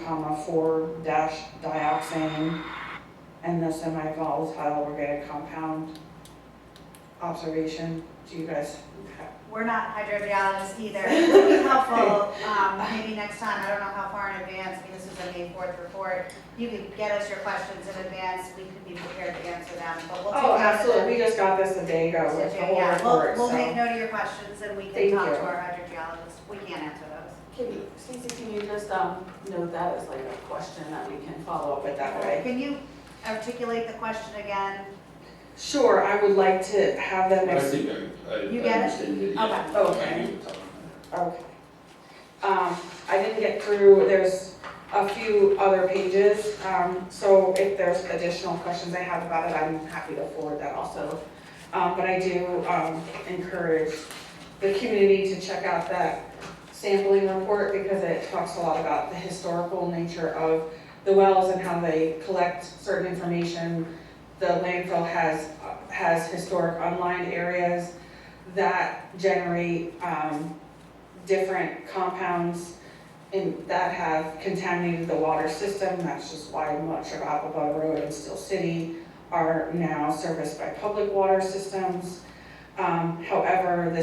1,4-dioxane, and the semi-volatile organic compound observation. Do you guys have? We're not hydrogeologists either. It would be helpful, maybe next time, I don't know how far in advance, I mean, this is a May 4th report. You could get us your questions in advance, we could be prepared to answer them, but we'll take Oh, note of absolutely, them. we just got this a day ago with the whole Yeah, report, we'll so. make note of your questions and we can Thank talk you. to our hydrogeologists. We can't answer those. Stacey, can you just note that as like a question that we can follow up with that way? Can you articulate the question again? Sure, I would like to have them. I think I You get it? understand it, yeah. Okay. Okay. Okay. I didn't get through, there's a few other pages, so if there's additional questions I have about it, I'm happy to forward that also. But I do encourage the community to check out that sampling report because it talks a lot about the historical nature of the wells and how they collect certain information. The landfill has historic unlined areas that generate different compounds that have contaminated the water system. That's just why much of Appleborough Road and Steel City are now serviced by public water systems. However,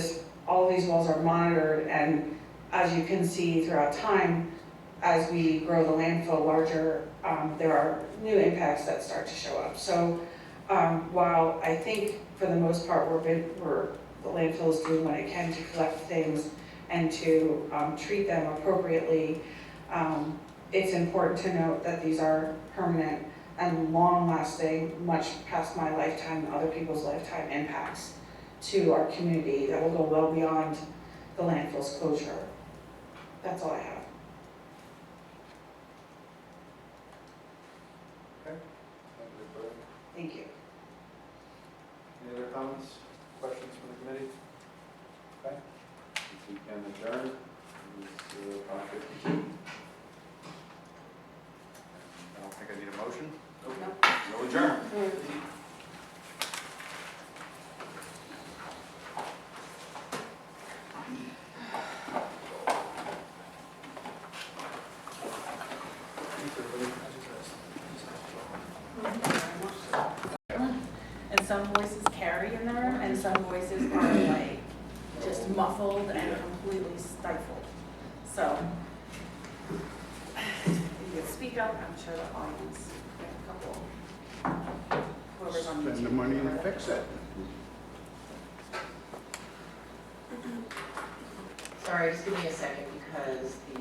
all of these wells are monitored, and as you can see throughout time, as we grow the landfill larger, there are new impacts that start to show up. So while I think for the most part the landfill is doing what it can to collect things and to treat them appropriately, it's important to note that these are permanent and long-lasting, much past my lifetime and other people's lifetime impacts to our community that will go well beyond the landfill's closure. That's all I have. Okay. Thank you. Any other comments, questions from the committee? Okay. We can adjourn. It's 5:52. I don't think I need a motion. No. We'll adjourn. And some voices carry in there, and some voices are like just muffled and completely stifled. So, if you could speak up, I'm sure the audience, we have a couple, whoever's on YouTube. Spend the money and fix it. Sorry, just give me a second because the,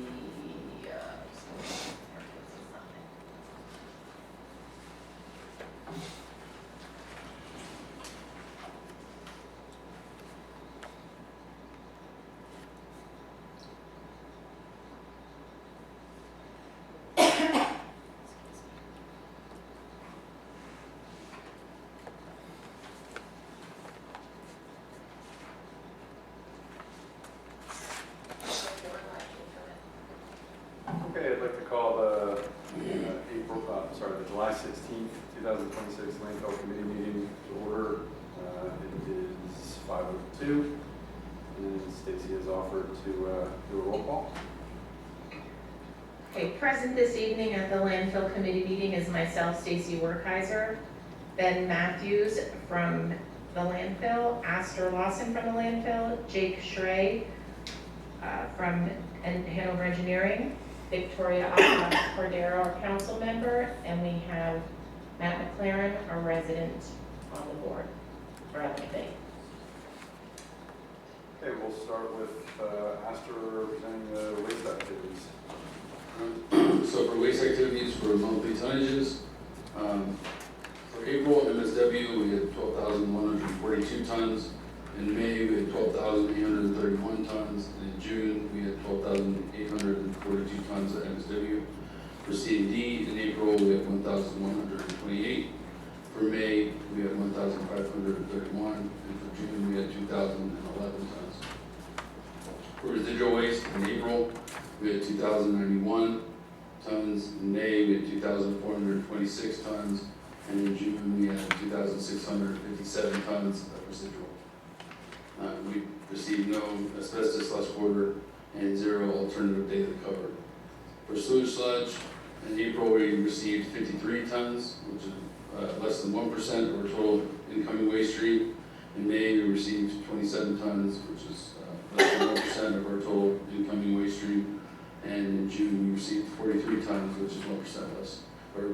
Okay, I'd like to call the the July 16th, 2026 landfill committee meeting to order. It is 5:02, and Stacy has offered to do a roll call. okay, present this evening at the landfill committee meeting is myself, Stacy Werkheiser, Ben Matthews from the landfill, Astor Lawson from the landfill, Jake Schrey from Hanover Engineering, Victoria Cordero, our council member, and we have Matt McLaren, our resident on the board, or on the committee. Okay, we'll start with Astor representing the waste activities. So for waste activities for monthly tonnages, for April, MSW, we had 12,142 tons. In May, we had 12,831 tons. And in June, we had 12,842 tons at MSW. For C&D, in April, we had 1,128. For May, we had 1,531. And for June, we had 2,011 tons. For residual waste, in April, we had 2,091 tons. In May, we had 2,426 tons. And in June, we had 2,657 tons of residual. We received no asbestos last quarter and 0 alternative data covered. For sewage sludge, in April, we received 53 tons, which is less than 1% of our total incoming waste stream. In May, we received 27 tons, which is less than 1% of our total incoming waste stream. And in June, we received 43 tons, which is 1% less, or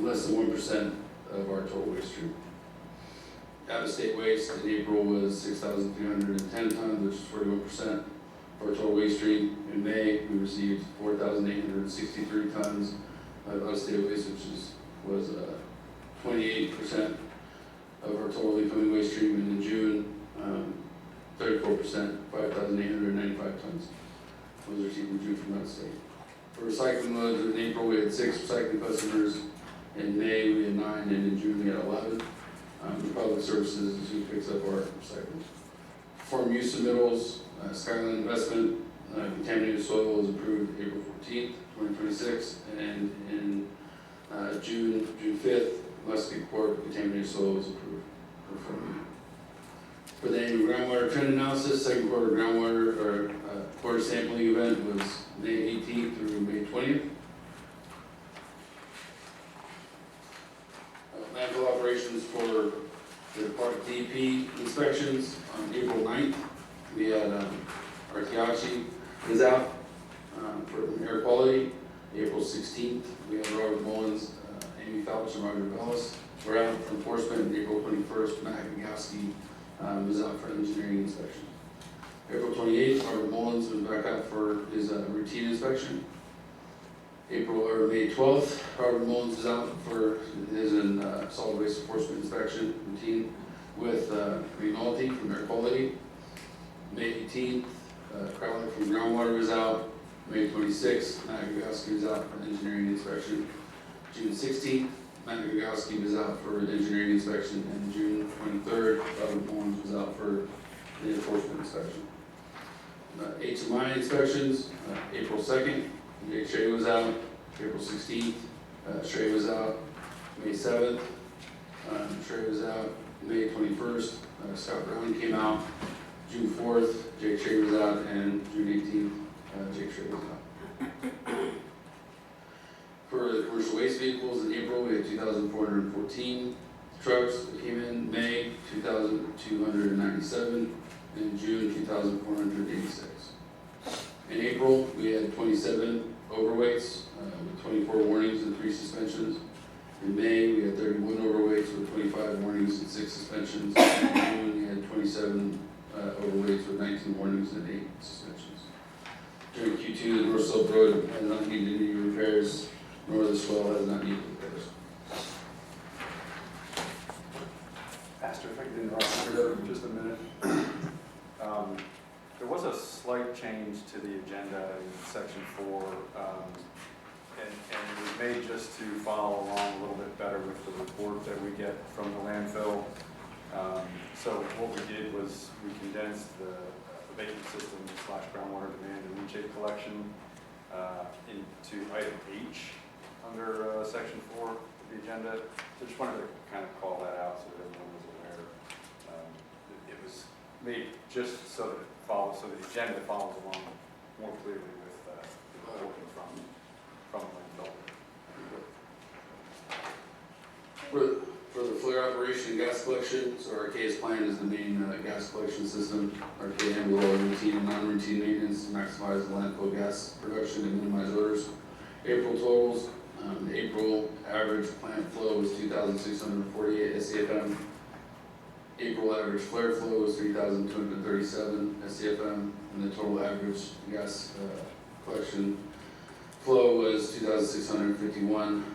less than 1% of our total waste stream. Out-of-state waste in April was 6,310 tons, which is 41% of our total waste stream. In May, we received 4,863 tons of out-of-state waste, which was 28% of our total incoming waste stream. And in June, 34%, 5,895 tons was received in June from out-of-state. For recycling loads, in April, we had 6 recycling customers. In May, we had 9, and in June, we had 11. Public Services is who picks up our recycling. Farm use submittals, Skyline Investment, contaminated soil was approved April 14th, 2026, and in June 5th, Musket Court, contaminated soil was approved. For the annual groundwater trend analysis, second quarter groundwater or quarter sampling event was May 18th through May 20th. Landfill operations for the Park DEP inspections on April 9th. We had Archeology was out for air quality. April 16th, we had Robert Mullins, Amy Phelps, and Roger Bellis were out for enforcement. April 21st, Matt Gagowski was out for engineering inspection. April 28th, Robert Mullins was back out for his routine inspection. May 12th, Robert Mullins is out for his solid waste enforcement inspection routine with Renalty from air quality. May 18th, Crowley from groundwater was out. May 26th, Matt Gagowski was out for engineering inspection. June 16th, Matt Gagowski was out for engineering inspection. And June 23rd, Robert Mullins was out for the enforcement inspection. HMI inspections, April 2nd, Jake Shea was out. April 16th, Shea was out. May 7th, Shea was out. May 21st, Scott Brown came out. June 4th, Jake Shea was out. And June 18th, Jake Shea was out. For the commercial waste vehicles in April, we had 2,414 trucks that came in. May, 2,297. In June, 2,486. In April, we had 27 overweights with 24 warnings and 3 suspensions. In May, we had 31 overweights with 25 warnings and 6 suspensions. In June, we had 27 overweights with 19 warnings and 8 suspensions. During Q2, the North Slope Road has not needed any repairs, nor the swell has not needed repairs. Pastor, if I could interrupt for just a minute. There was a slight change to the agenda in section 4, and it was made just to follow along a little bit better with the report that we get from the landfill. So what we did was we condensed the abatement system / groundwater demand and leachate collection into item H under section 4 of the agenda. So just wanted to kind of call that out so that everyone was aware. It was made just so that so the agenda follows along more clearly with the reporting from the landfill. For the flare operation and gas collection, so our KS plan is the main gas collection system. Our KN will all routine and non-routine maintenance to maximize the landfill gas production and minimize odors. April totals, April average plant flow was 2,648 SCFM. April average flare flow was 3,237 SCFM, and the total average gas collection flow was 2,651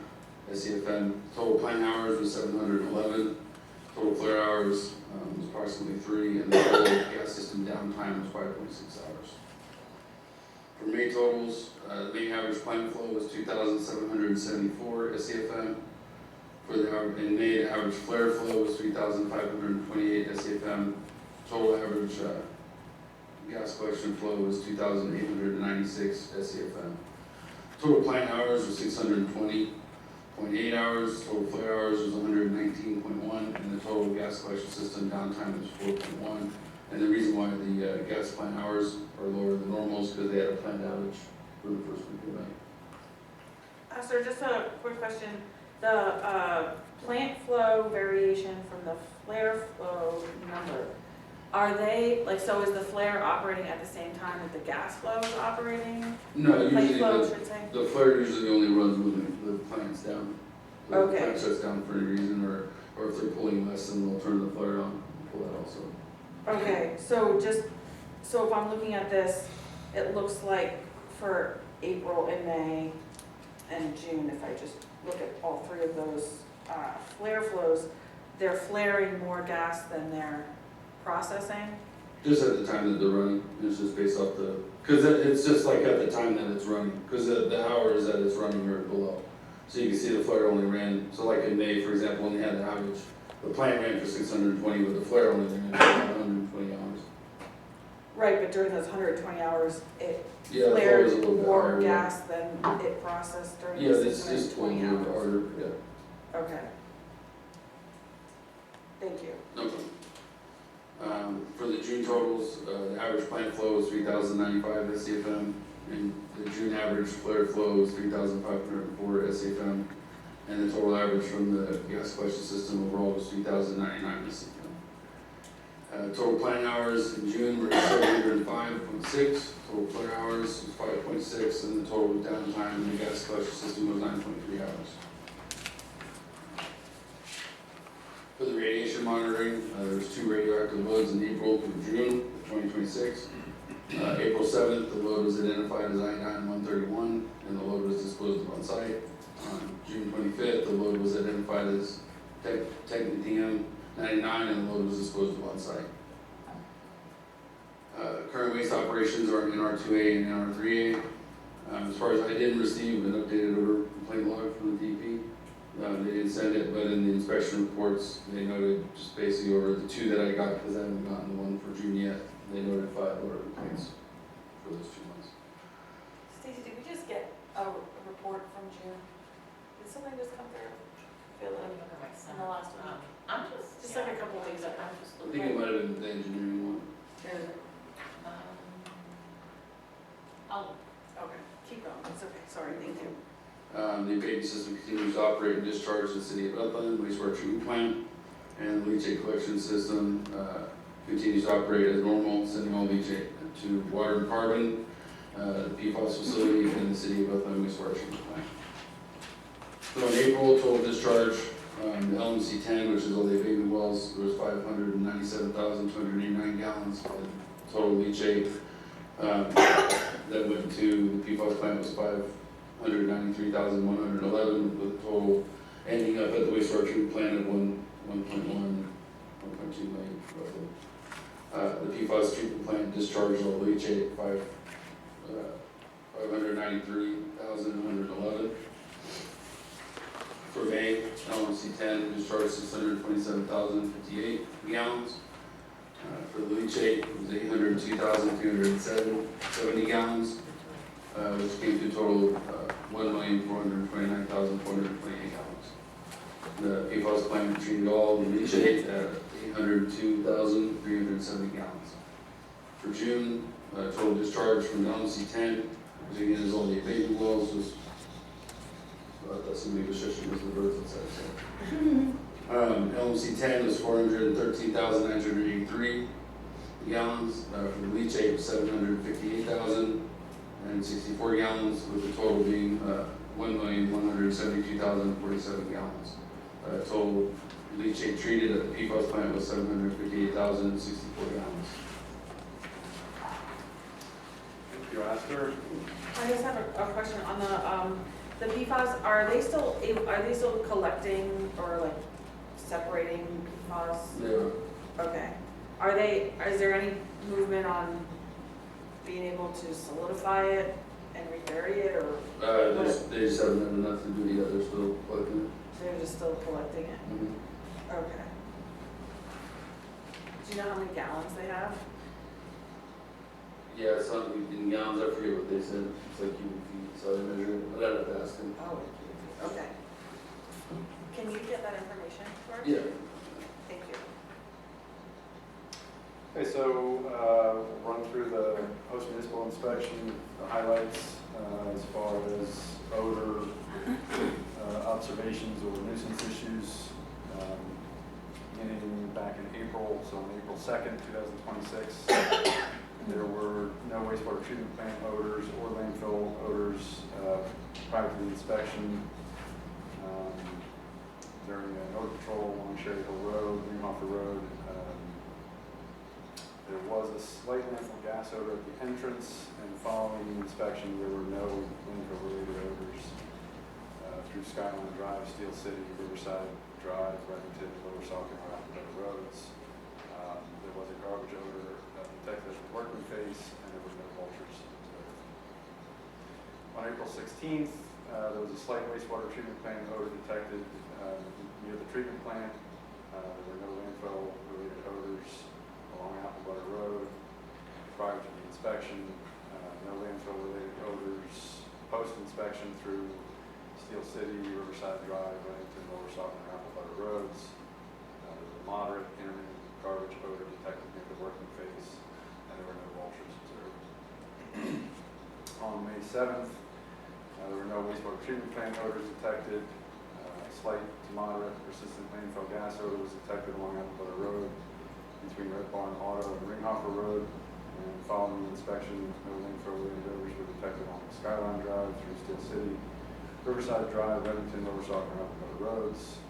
SCFM. Total plant hours was 711. Total flare hours was approximately 3, and the total gas system downtime was 5.6 hours. For May totals, the May average plant flow was 2,774 SCFM. In May, the average flare flow was 3,528 SCFM. Total average gas collection flow was 2,896 SCFM. Total plant hours was 620.8 hours. Total flare hours was 119.1, and the total gas collection system downtime was 4.1. And the reason why the gas plant hours are lower than normal is because they had a planned outage for the first week of May. Sir, just a quick question. The plant flow variation from the flare flow number, are they, like, so is the flare operating at the same time that the gas flow is operating? No, Plate usually flow, I the, should say? the flare usually only runs when the plant's down. If Okay. the plant shuts down for any reason, or if they're pulling less, then they'll turn the flare on, and pull that also. Okay, so so if I'm looking at this, it looks like for April and May and June, if I just look at all three of those flare flows, they're flaring more gas than they're processing? Just at the time that they're running, it's just based off because it's just like at the time that it's running, because the hours that it's running are below. So you can see the flare only ran, so like in May, for example, when they had the outage, the plant ran for 620, but the flare only ran for 120 hours. Right, but during those 120 hours, it Yeah, the flare flared was a little bit more higher. gas than it processed during Yeah, the it's just 620 20 hours? harder, yeah. Okay. Thank you. No problem. For the June totals, the average plant flow was 3,095 SCFM, and the June average flare flow was 3,504 SCFM, and the total average from the gas collection system overall was 3,099 SCFM. Total plant hours in June were 705.6, total flare hours was 5.6, and the total downtime in the gas collection system was 9.3 hours. For the radiation monitoring, there was 2 radioactive loads in April through June of 2026. April 7th, the load was identified as iodine-131, and the load was disposed of on site. On June 25th, the load was identified as technetium-99, and the load was disposed of on site. Current waste operations are in NR2A and NR3A. As far as I didn't receive an updated order complaint log from the DP. They didn't send it, but in the inspection reports, they noted just basically over the 2 that I got, because I haven't gotten the one for June yet, they noted 5 order complaints for those 2 months. Stacy, did we just get a report from June? Did something just come through? Feel like in the last one? I'm Just like a couple of things that I'm just I think it might have been the engineering one. Oh, okay, keep going, it's okay, sorry, thank you. The abatement system continues to operate and discharge the city of Bethlehem wastewater treatment plant, and the leachate collection system continues to operate as normal, sending all leachate to water and carbon, the PFAS facility, and the city of Bethlehem wastewater treatment plant. So in April, total discharge, the LMC 10, which is all the abatement wells, there was 597,289 gallons of total leachate. That went to the PFAS plant was 593,111, with a total ending up at the wastewater treatment plant of 1.2 million roughly. The PFAS treatment plant discharged all leachate 593,111. For May, LMC 10 discharged 627,058 gallons. For the leachate, it was 802,370 gallons, which came to a total of 1,429,428 gallons. The PFAS plant treated all the leachate at 802,370 gallons. For June, total discharge from LMC 10, which again is all the abatement wells, was that's somebody was shushing because the birds outside. LMC 10 was 413,983 gallons. For the leachate was 758,064 gallons, with the total being 1,172,047 gallons. Total leachate treated at the PFAS plant was 758,064 gallons. Thank you, Astor. I just have a question on the PFAS, are they still collecting or like separating PFAS? Yeah. Okay. Is there any movement on being able to solidify it and rebury it, or They just haven't had enough to do yet. They're still collecting it. they're just still collecting it? Okay. Do you know how many gallons they have? Yeah, it's not in gallons. I forget what they said. It's like cubic feet, so I measure it. But I'd have to ask them. Oh, okay. Can you get that information for us? Yeah. Thank you. Okay, so run through the post-municipal inspection, the highlights as far as odor, observations or nuisance issues, beginning back in April, so on April 2nd, 2026. There were no wastewater treatment plant odors or landfill odors prior to the inspection. During an odor patrol along Sherry Hill Road, Greenhoffer Road, there was a slight landfill gas odor at the entrance, and following the inspection, there were no landfill-related odors through Skyline Drive, Steel City, Riverside Drive, Remington, Lower Saucon, or Applebetter Roads. There was a garbage odor detected at the working face, and there were no vultures observed. On April 16th, there was a slight wastewater treatment plant odor detected near the treatment plant. There were no landfill-related odors along Applebetter Road. Prior to the inspection, no landfill-related odors. Post-inspection through Steel City, Riverside Drive, Remington, Lower Saucon, and Applebetter Roads. There was a moderate, intermittent garbage odor detected near the working face, and there were no vultures observed. On May 7th, there were no wastewater treatment plant odors detected. Slight to moderate persistent landfill gas odor was detected along Applebetter Road between Red Barn Auto and Ringhoffer Road. And following the inspection, no landfill-related odors were detected along Skyline Drive through Steel City, Riverside Drive, Remington, Lower Saucon, and Applebetter Roads.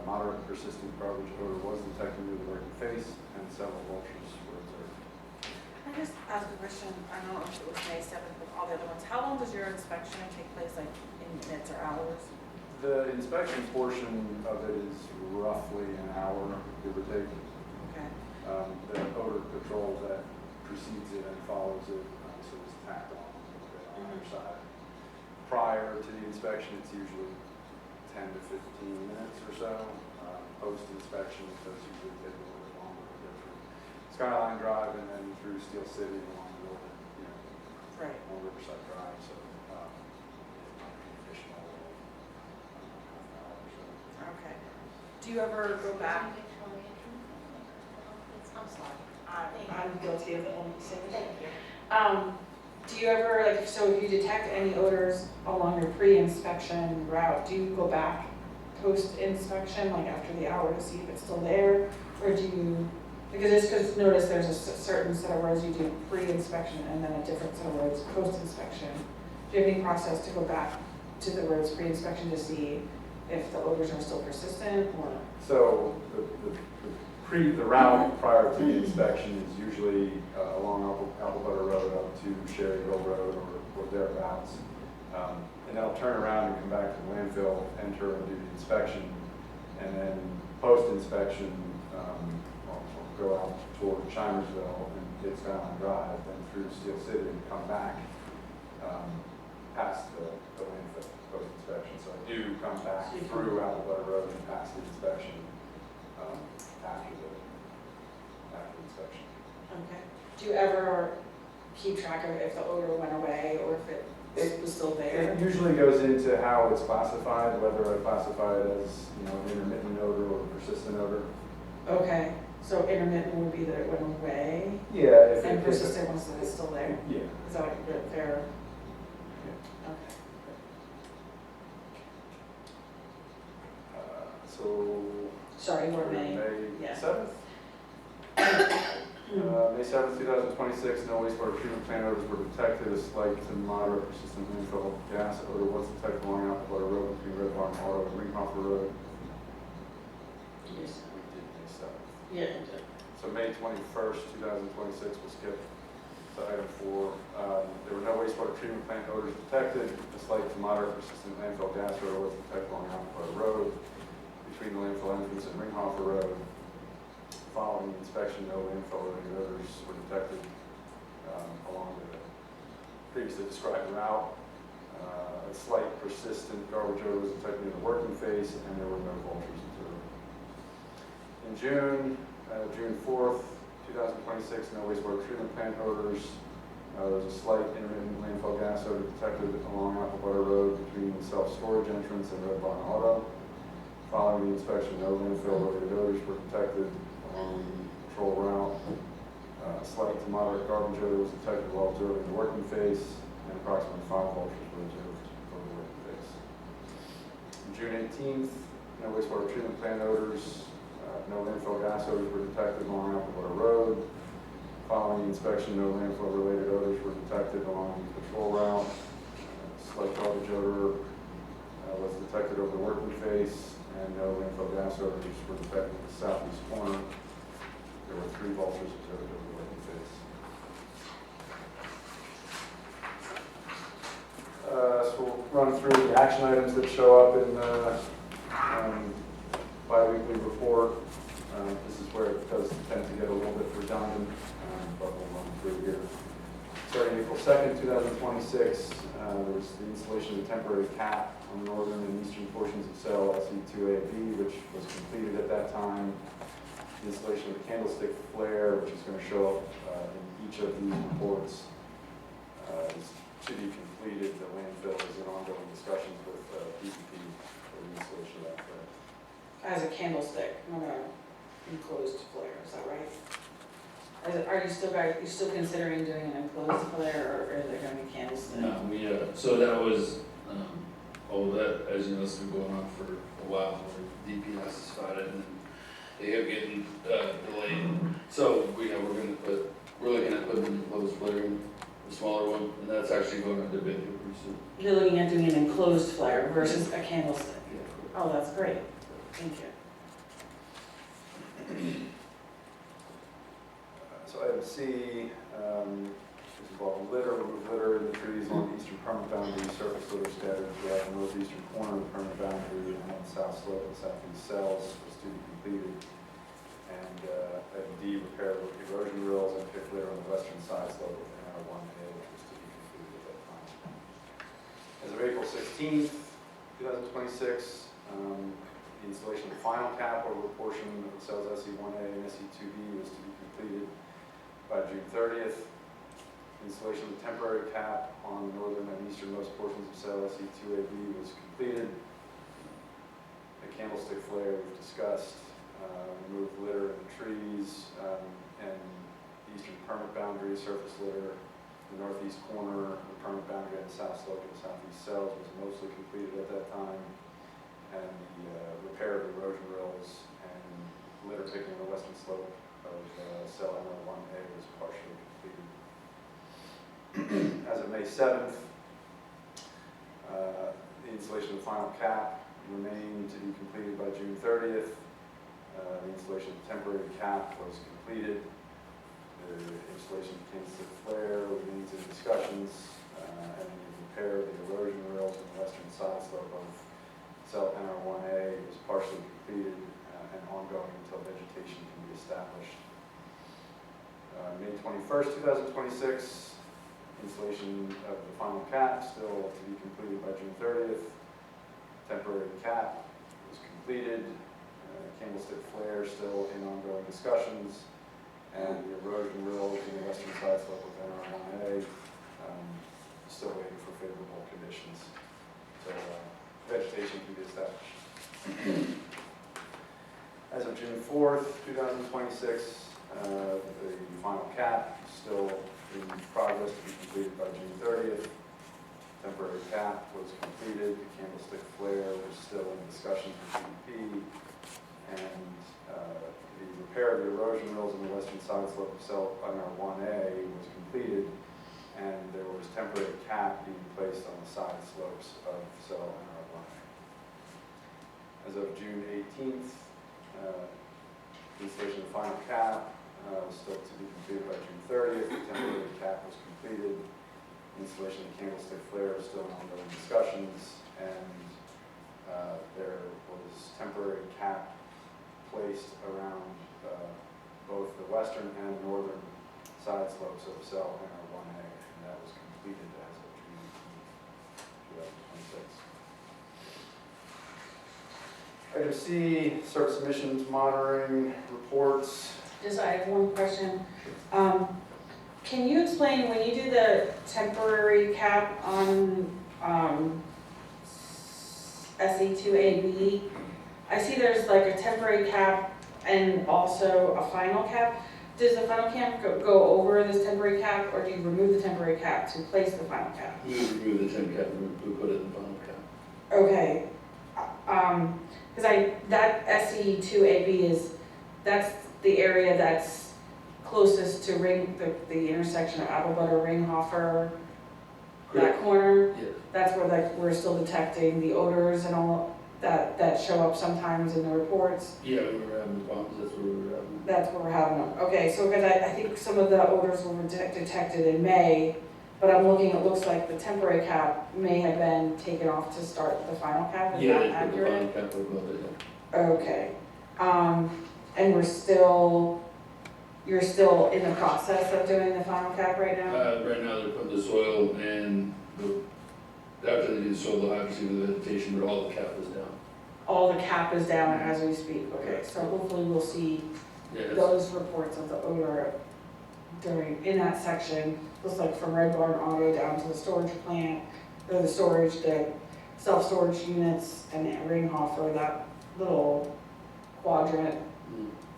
Moderate persistent garbage odor was detected near the working face, and several vultures were observed. Can I just ask a question? I don't know if it was May 7th with all the other ones. How long does your inspection take place, like in minutes or hours? The inspection portion of it is roughly an hour, give or take. Okay. The odor patrol that precedes it and follows it, so it's tacked on a little bit on either side. Prior to the inspection, it's usually 10 to 15 minutes or so. Post-inspection, it does usually take a little bit longer to go through Skyline Drive and then through Steel City along the Right. on Riverside Drive, so additional half an hour or so. Okay. Do you ever go back? I'm sorry. I'm guilty of the only same thing. Thank you. Do you ever, like, so if you detect any odors along your pre-inspection route, do you go back post-inspection, like after the hour, to see if it's still there? Or do you, because notice there's a certain set of roads you do pre-inspection and then a different set of roads post-inspection. Do you have any process to go back to the roads pre-inspection to see if the odors are still persistent, or? So the route prior to the inspection is usually along Applebetter Road up to Sherry Hill Road or thereabouts. And then I'll turn around and come back to the landfill, enter and do the inspection. And then post-inspection, I'll go out toward Chimersville and get Skyline Drive, then through Steel City and come back past the landfill post-inspection. So I do come back through Applebetter Road and past the inspection after the inspection. Okay. Do you ever keep track of if the odor went away or if it was still there? It usually goes into how it's classified, whether I classify it as, an intermittent odor or persistent odor. Okay, so intermittent would be that it went away, Yeah. and persistent ones that it's still there? Yeah. Is that like a good, fair? Yeah. Okay. So. Sorry, we're May. Yeah. 7th? May 7th, 2026, no wastewater treatment plant odors were detected. A slight to moderate persistent landfill gas odor was detected along Applebetter Road between Red Barn Auto and Ringhoffer Road. Yes. We did May 7th. Yeah. So May 21st, 2026, we'll skip to item 4. There were no wastewater treatment plant odors detected. A slight to moderate persistent landfill gas odor was detected along Applebetter Road between the landfill entrance and Ringhoffer Road. Following the inspection, no landfill-related odors were detected along the previously described route. A slight persistent garbage odor was detected in the working face, and there were no vultures observed. In June, June 4th, 2026, no wastewater treatment plant odors. There was a slight intermittent landfill gas odor detected along Applebetter Road between the self-storage entrance and Red Barn Auto. Following the inspection, no landfill-related odors were detected along the patrol route. Slight to moderate garbage odor was detected while observing the working face, and approximately 5 vultures were observed over the working face. June 18th, no wastewater treatment plant odors, no landfill gas odors were detected along Applewater Road. Following the inspection, no landfill-related odors were detected along the patrol route. Slight garbage odor was detected over the working face, and no landfill gas odors were detected in the southeast corner. There were 3 vultures observed over the working face. So we'll run through the action items that show up in the bi-weekly report. This is where it does tend to get a little bit redundant, but we'll run through here. Starting April 2nd, 2026, there was the installation of a temporary cap on the northern and eastern portions of cell SE2AB, which was completed at that time. The installation of a candlestick flare, which is going to show up in each of these reports, is to be completed. The landfill is in ongoing discussions with PPP for the installation of that flare. As a candlestick, not a enclosed flare, is that right? Are you still considering doing an enclosed flare, or is it gonna be candlestick? No, so that was, that, as you know, it's been going on for a while, where DP has to spot it, and they have getting delayed. So, we're looking at putting an enclosed flare in, the smaller one, and that's actually going under bid here pretty soon. You're looking at doing an enclosed flare versus a candlestick? Yeah. Oh, that's great, thank you. So item C is involving litter, remove litter in the trees along the eastern permanent boundary, surface litter scattered throughout the northeastern corner of the permanent boundary and on the south slope of the southeast cells was to be completed. And item D, repair erosion rills and pick litter on the western side slope of NR1A, which was to be completed at that time. As of April 16th, 2026, the installation of the final cap over a portion of the cells SE1A and SE2B was to be completed by June 30th. Installation of the temporary cap on the northern and easternmost portions of cell SE2AB was completed. The candlestick flare we've discussed. Remove litter in the trees and the eastern permanent boundary, surface litter, the northeast corner, the permanent boundary, and the south slope of the southeast cells was mostly completed at that time. And the repair of erosion rills and litter picking on the western slope of cell NR1A was partially completed. As of May 7th, the installation of the final cap remained to be completed by June 30th. The installation of the temporary cap was completed. The installation of candlestick flare remains in discussions, and the repair of the erosion rills on the western side slope of cell NR1A is partially completed and ongoing until vegetation can be established. May 21st, 2026, installation of the final cap still to be completed by June 30th. Temporary cap was completed. Candlestick flare still in ongoing discussions. And the erosion rills in the western side slope of NR1A still waiting for favorable conditions. So vegetation can be established. As of June 4th, 2026, the final cap is still in progress to be completed by June 30th. Temporary cap was completed. The candlestick flare was still in discussions with CDP. And the repair of the erosion rills on the western side slope of cell NR1A was completed. And there was temporary cap being placed on the side slopes of cell NR1A. As of June 18th, the installation of the final cap was still to be completed by June 30th. The temporary cap was completed. Installation of the candlestick flare is still in ongoing discussions, and there was temporary cap placed around both the western and northern side slopes of cell NR1A, and that was completed as of June 2026. Item C, service emissions monitoring reports. Just, I have one question. Can you explain, when you do the temporary cap on SE2AB, I see there's like a temporary cap and also a final cap. Does the final cap go over this temporary cap, or do you remove the temporary cap to place the final cap? We remove the temp cap and we put it in the final cap. Okay. that SE2AB that's the area that's closest to the intersection of Apple Butter, Ringhofer, that corner. Yeah. That's where like we're still detecting the odors and all that show up sometimes in the reports. Yeah, we were having problems, that's where we were having. That's where we're having them. Okay, so because I think some of the odors were detected in May, but I'm looking, it looks like the temporary cap may have been taken off to start the final cap. Is Yeah, that they put the final accurate? cap above it, yeah. Okay. And you're still in the process of doing the final cap right now? Right now, they're putting the soil and after they do the soil, they'll have to see the vegetation, but all the cap is down. All the cap is down as we speak. Okay, so hopefully we'll see Yeah, it's, those reports of the odor in that section. Looks like from Red Barn Auto down to the storage plant, or the self-storage units and Ringhofer, that little quadrant.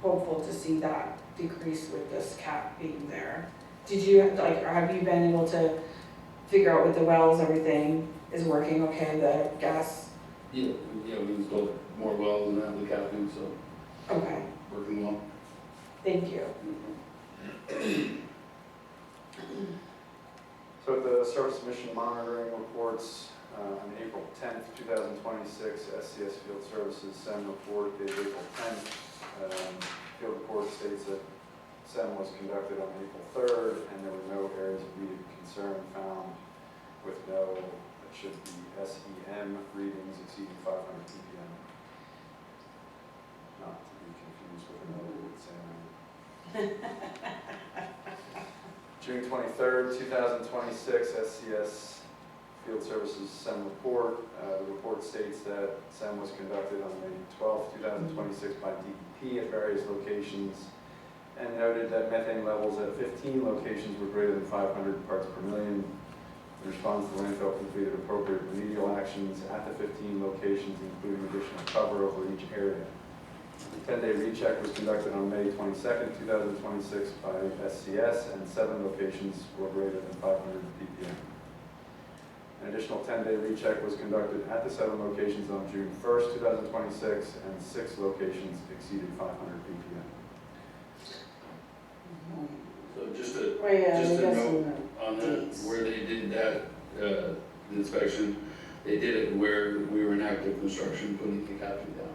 Hopeful to see that decrease with this cap being there. Did you, like, or have you been able to figure out with the wells, everything is working okay, the gas? yeah, we installed more wells and that, the capping, so Okay, working well. thank you. So the service emission monitoring reports, on April 10th, 2026, SCS Field Services SEM report dated April 10th. Field report states that SEM was conducted on April 3rd, and there were no areas of immediate concern found with no, it should be SEM readings exceeding 500 ppm. Not to be confused with another wood salmon. June 23rd, 2026, SCS Field Services SEM report. The report states that SEM was conducted on May 12th, 2026 by DEP at various locations and noted that methane levels at 15 locations were greater than 500 parts per million. In response, the landfill completed appropriate remedial actions at the 15 locations, including additional cover over each area. A 10-day recheck was conducted on May 22nd, 2026 by SCS, and 7 locations were greater than 500 ppm. An additional 10-day recheck was conducted at the 7 locations on June 1st, 2026, and 6 locations exceeded 500 ppm. So just to, Oh, yeah, just I to guess note on that, dates. where they did that, the inspection, they did it where we were in active construction, putting the capping down.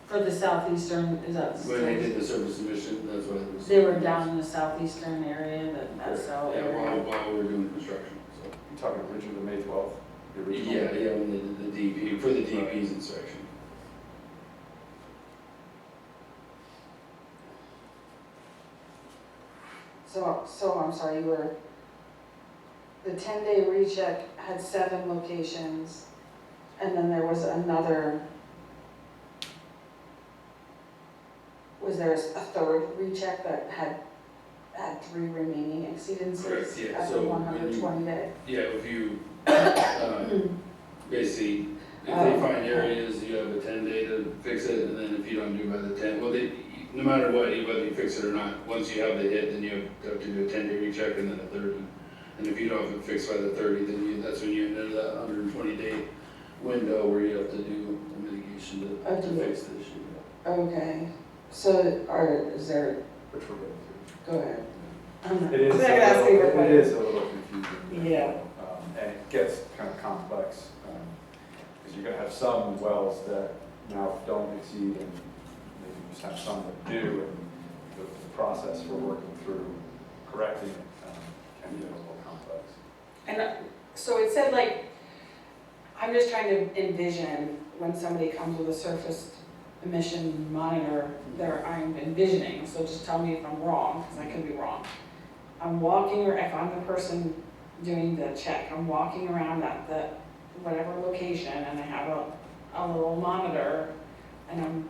For the southeastern, is that When they did the surface emission, that's what it was. They were down in the southeastern area, that's how. Yeah, while we were doing construction, so. You talking originally the May 12th? The original? Yeah, when they did the DEP, for the DEP's inspection. So I'm sorry, the 10-day recheck had 7 locations, and then there was another, was there a third recheck that had 3 remaining exceedances? Correct, yeah, At the so 120 day? Yeah, if you, basically, if they find areas, you have a 10-day to fix it, and then if you don't do by the 10, well, no matter what, whether you fix it or not, once you have the hit, then you have to do a 10-day recheck and then a 30. And if you don't have it fixed by the 30, then that's when you enter that 120-day window where you have to do a mitigation to fix the issue. Okay, so is there, Which we're getting to. go ahead. It is, I'm not gonna ask you it what- is a little confusing. Yeah. And it gets kind of complex, because you're gonna have some wells that now don't exceed, and maybe you just have some that do, and the process for working through correcting it can be a little complex. And so it said like, I'm just trying to envision when somebody comes with a surface emission monitor, I'm envisioning, so just tell me if I'm wrong, because I could be wrong. I'm walking, or if I'm the person doing the check, I'm walking around at the whatever location, and I have a little monitor, and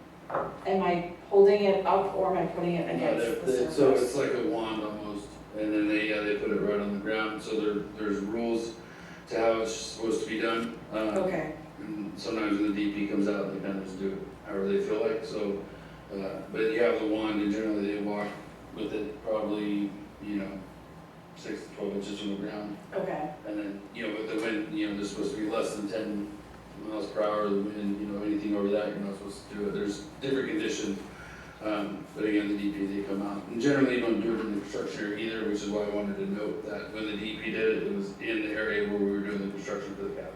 am I holding it up, or am I putting it against the surface? So it's like a wand almost, and then they put it right on the ground, so there's rules to how it's supposed to be done. Okay, And sometimes when the DP comes out, they kind of just do it however they feel like, so, but you have the wand, and generally they walk with it probably, 6 to 12 inches from the ground. okay, And then, with the wind, they're supposed to be less than 10 miles per hour, the wind, you know, anything over that, you're not supposed to do it. There's different conditions. But again, the DP, they come out. And generally, you don't do it in the construction area either, which is why I wanted to note that when the DP did it, it was in the area where we were doing the construction for the cabin.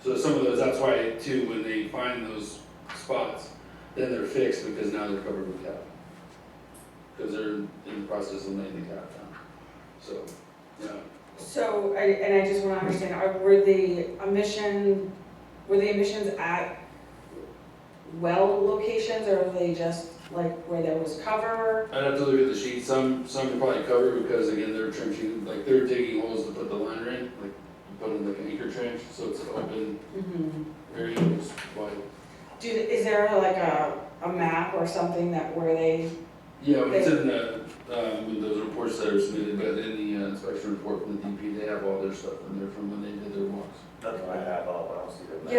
So some of those, that's why too, when they find those spots, then they're fixed because now they're covered with cap. Because they're in the process of laying the cap down. So, yeah. So, and I just want to understand, were the emissions at well locations, or were they just like where there was cover? I'd have to look at the sheet. Some are probably covered because again, they're trenching, like they're digging holes to put the liner in, like you put in like an anchor trench, so it's an open area, it's wide. Is there like a map or something that where they? Yeah, when it's in the, with those reports that are submitted, but in the inspection report from the DP, they have all their stuff in there from when they did their walks. That's what I have all, but I don't see the map.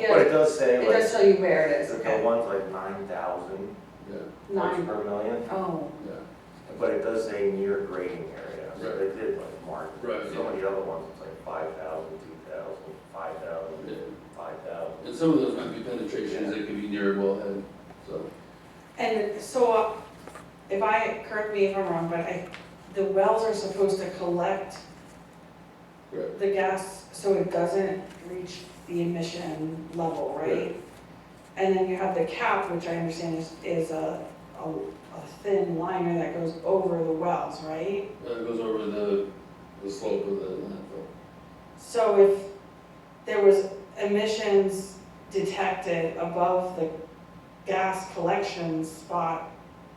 Yeah, But it does say, It like, does tell you where it is, the okay. one's like 9,000 Yeah, parts 9, per million, oh, yeah, but it does say near grading area, so Right. they did like mark. Right, Some yeah. of the other ones, it's like 5,000, 2,000, 5,000, yeah. 5,000. And some of those might be penetrations, they could be near a wellhead, so. and so, correct me if I'm wrong, but the wells are supposed to collect Right. the gas so it doesn't reach the emission level, right? Right. And then you have the cap, which I understand is a thin liner that goes over the wells, right? It goes over the slope of the landfill. So if there was emissions detected above the gas collection spot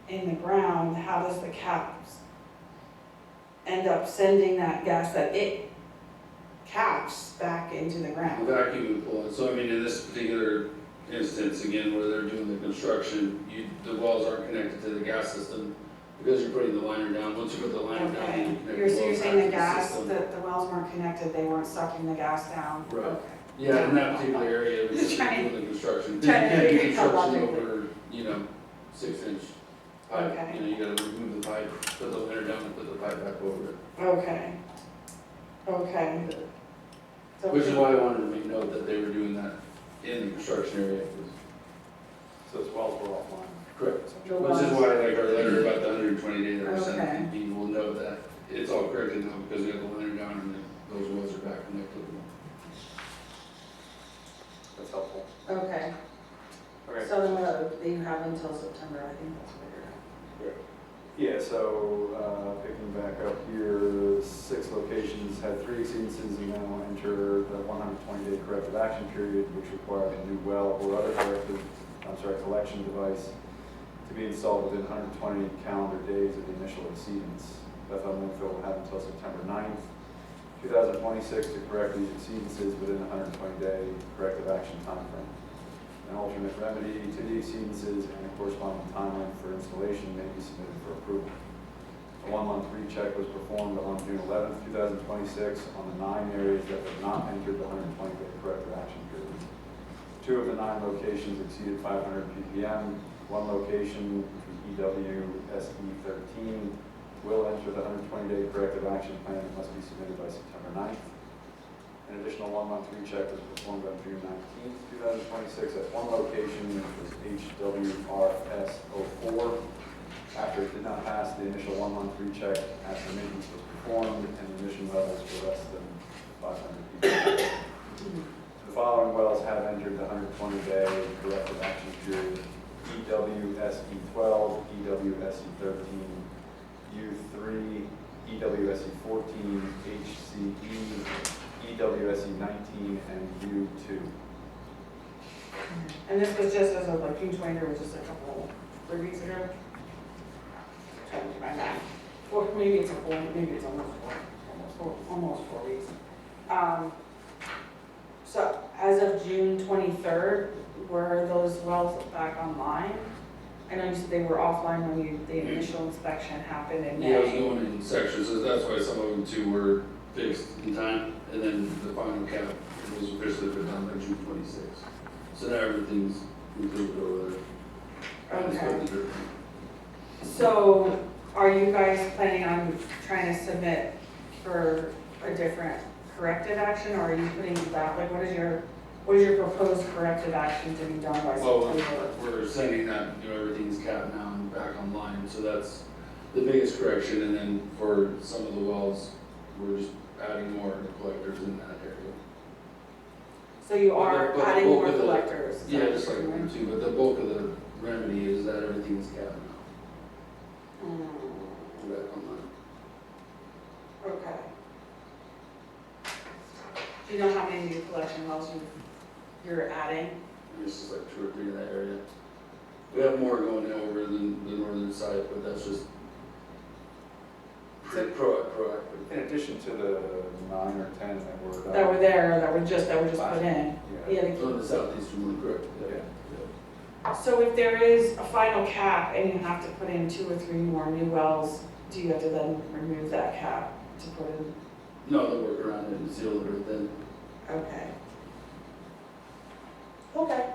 in the ground, how does the cap end up sending that gas that it caps back into the The ground? vacuum would pull it, so I mean, in this particular instance, again, where they're doing the construction, the wells aren't connected to the gas system because you're putting the liner down. Once you put the liner down, Okay, you connect you're the wells saying the back to gas, system. the wells weren't connected, they weren't sucking the gas down? Right. Okay. Yeah, in that particular area, because Just you're trying- doing the construction. 'Cause trying you to can't do figure out construction logically. over, 6-inch pipe. Okay. You gotta remove the pipe, put the liner down and put the pipe back over it. Okay. Okay. So- Which is why I wanted to make note that they were doing that in the construction area. So as wells were offline. Correct. The Which is wells- why, like, our letter about the 120 day that we sent Okay. to DP will know that it's all corrected now because we got the liner down and those wells are back connected. That's helpful. Okay, Okay. so then you have until September, I think that's what you're at. Yeah, so picking back up here, 6 locations had 3 exceedances and now enter the 120-day corrective action period, which required a new well or other collection device to be installed within 120 calendar days of the initial exceedance. Bethlehem Landfill will have until September 9th, 2026 to correct these exceedances within the 120-day corrective action timeframe. An alternate remedy to the exceedances and a corresponding timeline for installation may be submitted for approval. A 1-month recheck was performed on June 11th, 2026 on the 9 areas that had not entered the 120-day corrective action period. 2 of the 9 locations exceeded 500 ppm. 1 location, which was EW-SE 13, will enter the 120-day corrective action plan and must be submitted by September 9th. An additional 1-month recheck was performed on June 19th, 2026 at 1 location, which was HWRS 04. After it did not pass the initial 1-month recheck, after maintenance was performed and the emission levels were less than 500 ppm. The following wells have entered the 120-day corrective action period: EW-SE 12, EW-SE 13, U3, EW-SE 14, HCE, EW-SE 19, and U2. And this was just as of like June 20th, or just a 3 weeks ago? Trying to do my math. Or maybe it's almost 4 weeks. So as of June 23rd, were those wells back online? I know you said they were offline when the initial inspection happened in Yeah, I was May. going in sections, so that's why some of them too were fixed in time, and then the final cap was officially put down by June 26th. So now everything's completed over there. Okay. So are you guys planning on trying to submit for a different corrective action, or are you putting that, like, what is your what is your proposed corrective action to be done by Well, September? we're sending that, everything's capped now and back online, so that's the biggest correction, and then for some of the wells, we're just adding more collectors in that area. So you are But the adding bulk more of the- collectors? is that Yeah, what just like you're doing? one too, but the bulk of the remedy is that everything's capped now, back online. Okay. Do you know how many new collection wells you're adding? It's just like 2 or 3 in that area. We have more going over than the northern side, but that's just proactive. In addition to the 9 or 10 that were done. That were there, that were just put in? Yeah. Yeah. So the southeastern one, correct? Yeah. So if there is a final cap and you have to put in 2 or 3 more new wells, do you have to then remove that cap to put in? No, they'll work around it and seal it or then. Okay. Okay.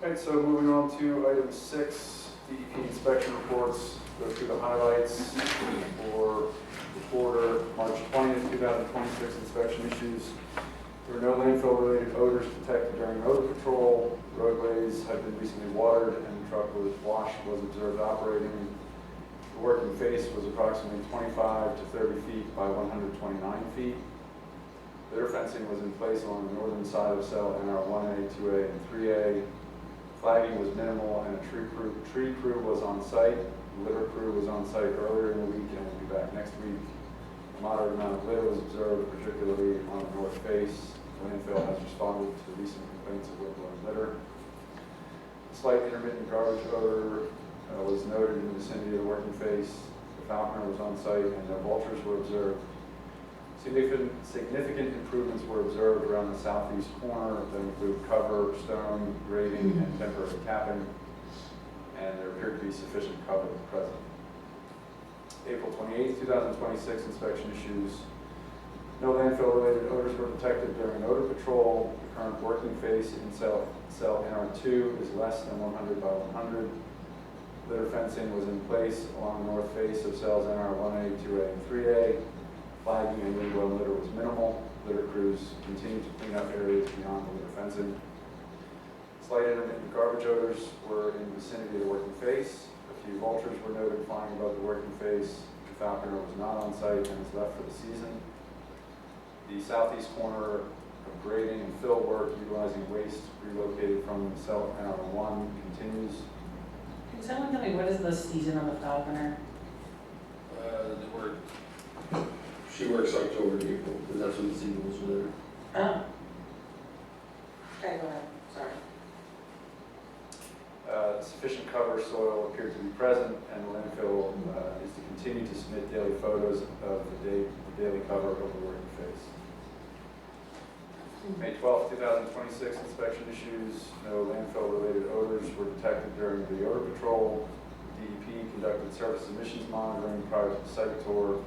All right, so moving on to item 6, DEP inspection reports. Go through the highlights for the quarter, March 20th, 2026 inspection issues. There were no landfill-related odors detected during odor patrol. Roadways had been recently watered and the truck was observed operating. The working face was approximately 25 to 30 feet by 129 feet. Litter fencing was in place along the northern side of cell NR 1A, 2A, and 3A. Flagging was minimal and a tree crew was on site. The litter crew was on site earlier in the week and will be back next week. A moderate amount of litter was observed, particularly on the north face. The landfill has responded to recent complaints of windblown litter. A slight intermittent garbage odor was noted in the vicinity of the working face. The falconer was on site and no vultures were observed. Significant improvements were observed around the southeast corner that include cover, stone, grading, and temporary capping, and there appeared to be sufficient cover present. April 28, 2026 inspection issues. No landfill-related odors were detected during odor patrol. The current working face in cell NR2 is less than 100 by 100. Litter fencing was in place along the north face of cells NR 1A, 2A, and 3A. Flagging and windblown litter was minimal. Litter crews continued to clean up areas beyond the litter fencing. Slight intermittent garbage odors were in the vicinity of the working face. A few vultures were noted flying above the working face. The falconer was not on site and has left for the season. The southeast corner of grading and fill work utilizing waste relocated from cell NR1 continues. Can someone tell me what is the season of the falconer? She works October to April, because that's when the seagulls were there. Oh. Okay, go ahead, sorry. Sufficient cover soil appeared to be present, and the landfill is to continue to submit daily photos of the daily cover of the working face. May 12, 2026 inspection issues. No landfill-related odors were detected during the odor patrol. DEP conducted surface emissions monitoring prior to the site tour.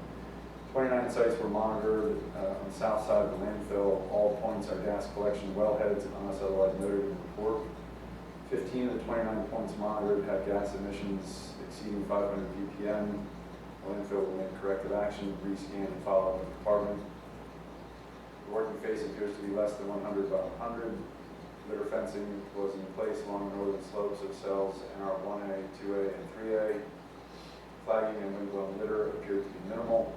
29 sites were monitored on the south side of the landfill. All points are gas collection wellheads unless otherwise noted in the report. 15 of the 29 points monitored had gas emissions exceeding 500 ppm. The landfill will make corrective action, rescan, and follow up with the department. The working face appears to be less than 100 by 100. Litter fencing was in place along the northern slopes of cells NR 1A, 2A, and 3A. Flagging and windblown litter appeared to be minimal.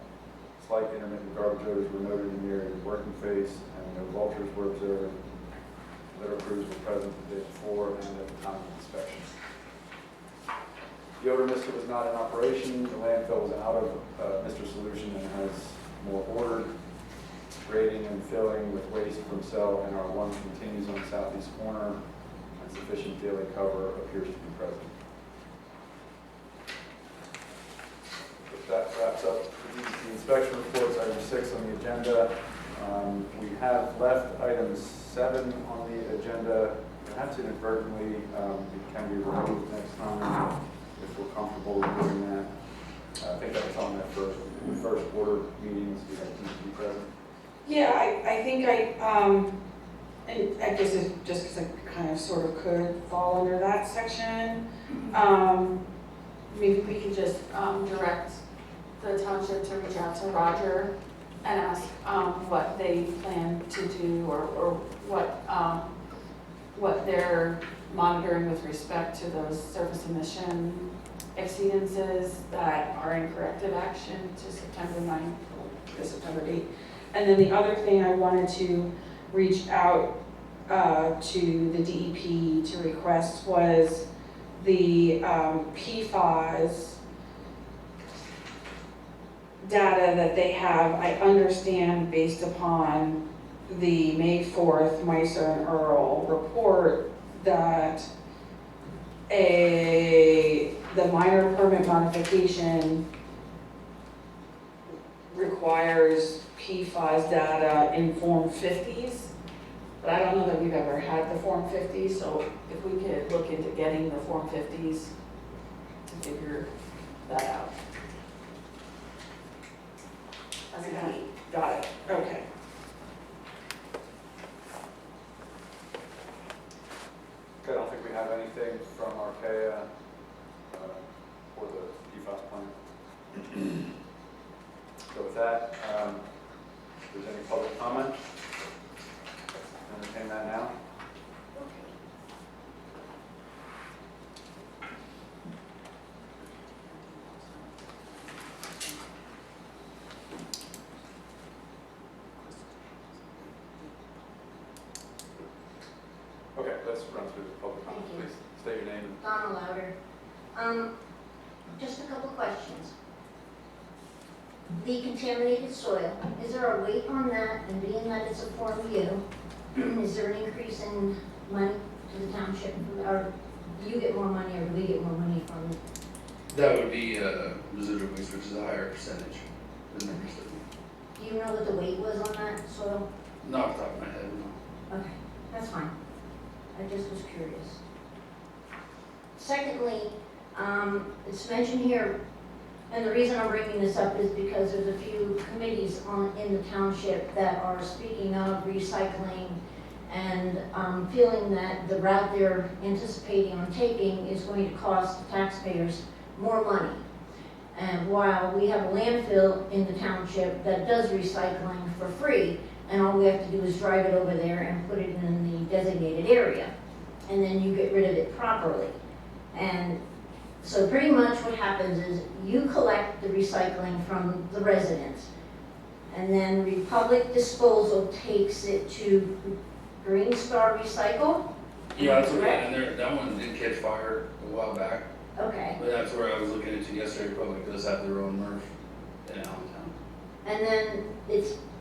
Slight intermittent garbage odors were noted in the area of the working face, and no vultures were observed. Litter crews were present the day before and at the time of inspection. The odor mister was not in operation. The landfill was out of Mister Solution and has more ordered. Grading and filling with waste from cell NR1 continues on the southeast corner, and sufficient daily cover appears to be present. That wraps up the inspection reports, item 6 on the agenda. We have left item 7 on the agenda. Perhaps inadvertently, it can be removed next time if we're comfortable with doing that. I think that was on that first order meetings, we had to be present. Yeah, I think and I guess it's just because I kind of sort of could fall under that section. Maybe we could just direct the township to reach out to Roger and ask what they plan to do or what they're monitoring with respect to those surface emission exceedances that are in corrective action to September 9th, the September date. And then the other thing I wanted to reach out to the DEP to request was the PFAS data that they have. I understand based upon the May 4th Meiser and Earl report that the minor permit modification requires PFAS data in Form 50s, but I don't know that we've ever had the Form 50s, so if we could look into getting the Form 50s to figure that out. Okay. Got it, okay. Okay, I don't think we have anything from Archaea for the PFAS plant. So with that, if there's any public comment, entertain that now. Okay, let's run through the public comment, Thank you. please. State your name. Donna Louder. Just a couple questions. The contaminated soil, is there a weight on that? And being that it's a Form U, is there an increase in money to the township? Or do you get more money or do we get more money from it? That would be residual waste, which is a higher percentage than the rest of them. Do you know what the weight was on that soil? Not off the top of my head, no. Okay, that's fine. I just was curious. Secondly, it's mentioned here, and the reason I'm bringing this up is because there's a few committees in the township that are speaking of recycling and feeling that the route they're anticipating on taking is going to cost the taxpayers more money. And while we have a landfill in the township that does recycling for free, and all we have to do is drive it over there and put it in the designated area, and then you get rid of it properly. And so pretty much what happens is you collect the recycling from the residents, and then Republic Disposal takes it to Green Star Recycle? Yeah, that's okay, Correct? and that one did catch fire a while back, Okay, but that's where I was looking into yesterday. Republic does have their own MRF in Allentown. and then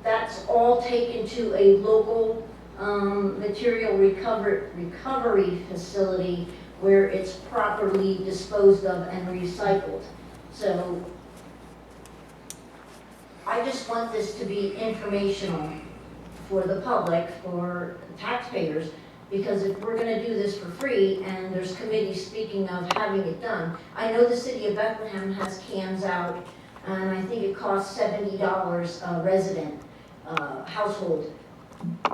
that's all taken to a local material recovery facility where it's properly disposed of and recycled. So I just want this to be informational for the public, for taxpayers, because if we're gonna do this for free and there's committees speaking of having it done, I know the city of Bethlehem has cans out, and I think it costs $70 a resident, household,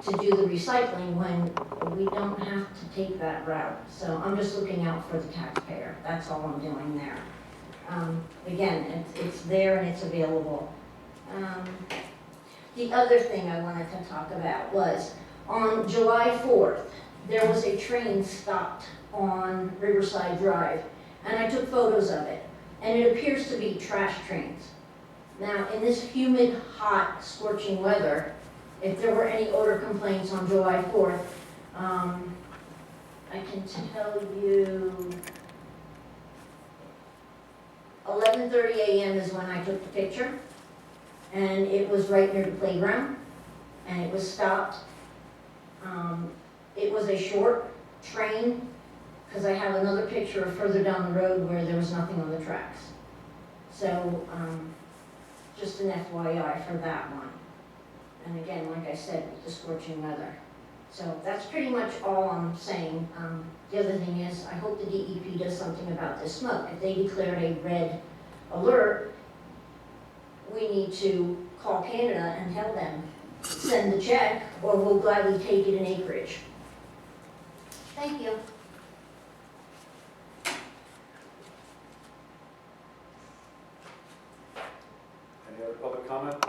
to do the recycling when we don't have to take that route. So I'm just looking out for the taxpayer, that's all I'm doing there. Again, it's there and it's available. The other thing I wanted to talk about was, on July 4th, there was a train stopped on Riverside Drive, and I took photos of it, and it appears to be trash trains. Now, in this humid, hot, scorching weather, if there were any odor complaints on July 4th, I can tell you 11:30 a.m. is when I took the picture, and it was right near the playground, and it was stopped. It was a short train, because I have another picture further down the road where there was nothing on the tracks. So, just an FYI for that one. And again, like I said, with the scorching weather. So that's pretty much all I'm saying. The other thing is, I hope the DEP does something about this smoke. If they declared a red alert, we need to call Canada and tell them, send the check, or we'll gladly take it in acreage. Thank you. Any other public comment?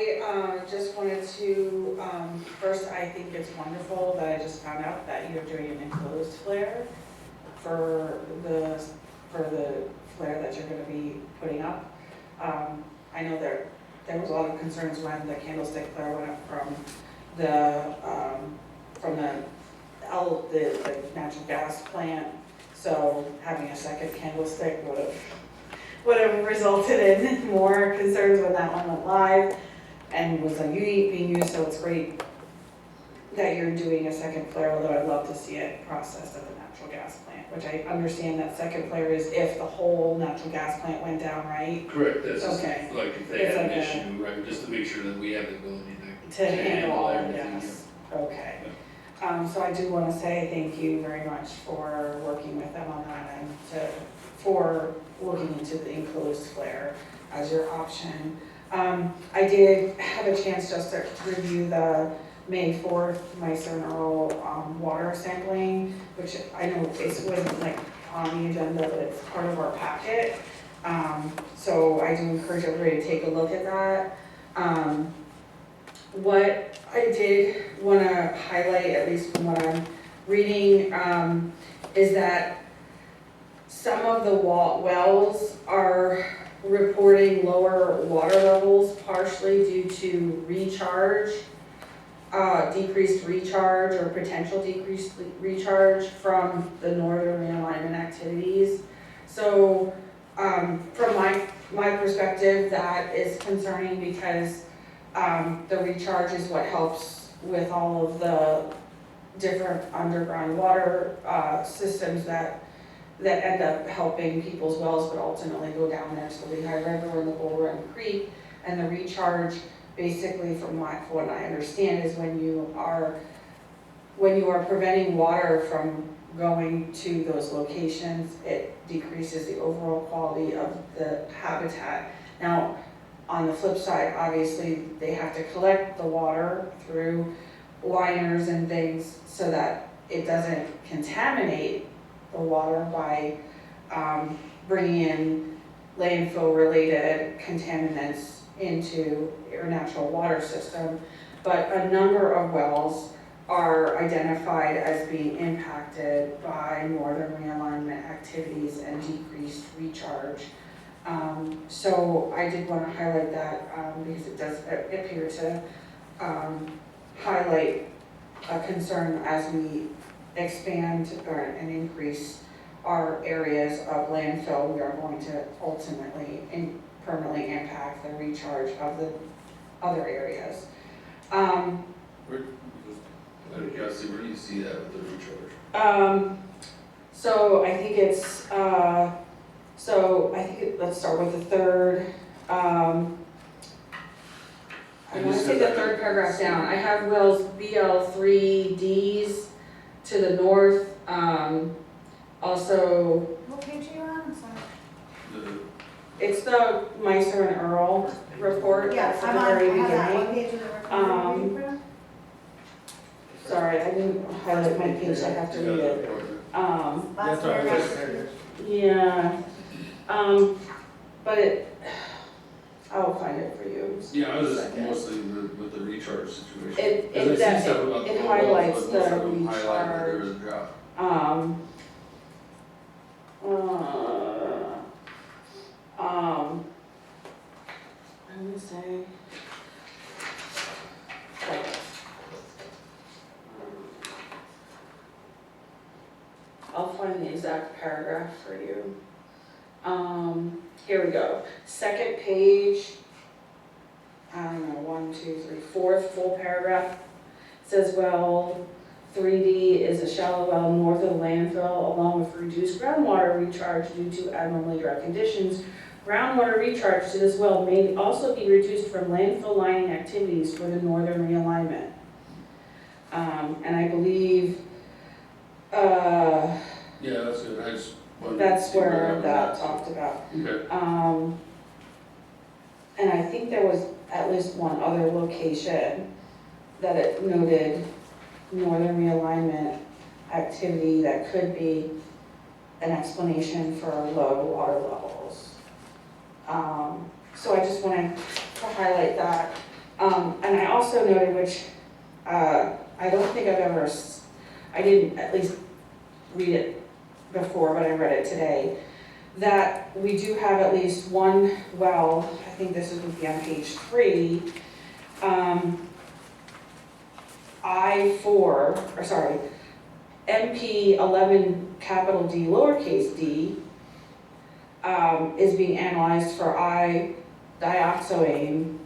I just wanted to, first, I think it's wonderful that I just found out that you're doing an enclosed flare for the flare that you're gonna be putting up. I know there was a lot of concerns when the candlestick flare went up from the natural gas plant. So having a second candlestick would have resulted in more concerns when that one went live and was being used, so it's great that you're doing a second flare, although I'd love to see it processed at the natural gas plant, which I understand that second flare is if the whole natural gas plant went down, right? Correct, that's just Okay. like if they It's had an like a- issue, right, just to make sure that we have the ability To handle all of everything. this, okay. So I do want to say thank you very much for working with them on that and for looking into the enclosed flare as your option. I did have a chance just to review the May 4th Meister and Earl water sampling, which I know it wasn't like on the agenda, but it's part of our packet. So I do encourage everybody to take a look at that. What I did want to highlight, at least from what I'm reading, is that some of the wells are reporting lower water levels partially due to decreased recharge or potential decreased recharge from the northern realignment activities. So from my perspective, that is concerning because the recharge is what helps with all of the different underground water systems that end up helping people's wells, but ultimately go down there to the Lehigh River and the Bull Run Creek. And the recharge, basically, from what I understand, is when you are preventing water from going to those locations, it decreases the overall quality of the habitat. Now, on the flip side, obviously, they have to collect the water through liners and things so that it doesn't contaminate the water by bringing in landfill-related contaminants into your natural water system. But a number of wells are identified as being impacted by northern realignment activities and decreased recharge. So I did want to highlight that because it does appear to highlight a concern as we expand and increase our areas of landfill. We are going to ultimately and permanently impact the recharge of the other areas. Where do you see that with the recharge? So I think it's, let's start with the third, I want to say the third paragraph down. I have wells BL3Ds to the north, also, What page are you on? I'm sorry. it's the Meister and Earl report, that's at the very I have that. What beginning. page of the report? Sorry, I didn't highlight my page, I have to read it. Last paragraph. Yeah, but I'll find it for you. Yeah, I was just mostly with the recharge situation. It Because I see stuff about the wells, highlights but the most of them highlight that there recharge. is a drop. I'm gonna say. Like, I'll find the exact paragraph for you. Here we go. Second page, I don't know, 1, 2, 3, fourth full paragraph. Says, well, 3D is a shallow well north of the landfill, along with reduced groundwater recharge due to abnormally dry conditions. Groundwater recharge to this well may also be reduced from landfill lining activities for the northern realignment. And I believe, Yeah, that's good, I just wanted to that's see where that was talked about. at. Okay. And I think there was at least one other location that it noted northern realignment activity that could be an explanation for low water levels. So I just wanted to highlight that. And I also noted, which, I don't think I've ever, I didn't at least read it before, but I read it today, that we do have at least one well, I think this is would be on page 3, MP 11 capital D lowercase d is being analyzed for dioxoane,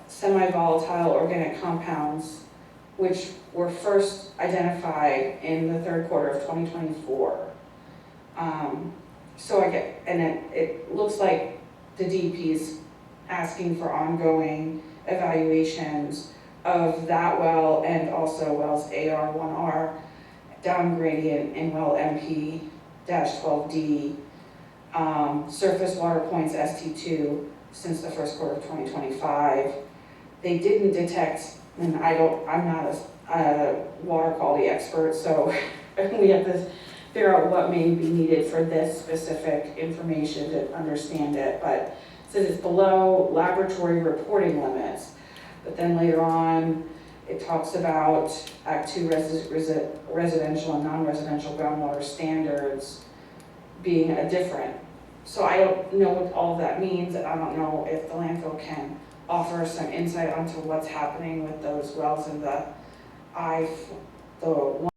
semi-volatile organic compounds, which were first identified in the third quarter of 2024. So it looks like the DEP is asking for ongoing evaluations of that well and also wells AR1R, down gradient in well MP-12D, surface water points ST2 since the first quarter of 2025. They didn't detect, and I'm not a water quality expert, so we have to figure out what may be needed for this specific information to understand it, but since it's below laboratory reporting limits, but then later on, it talks about Act 2 residential and non-residential groundwater standards being a different. So I don't know what all of that means. I don't know if the landfill can offer some insight onto what's happening with those wells in the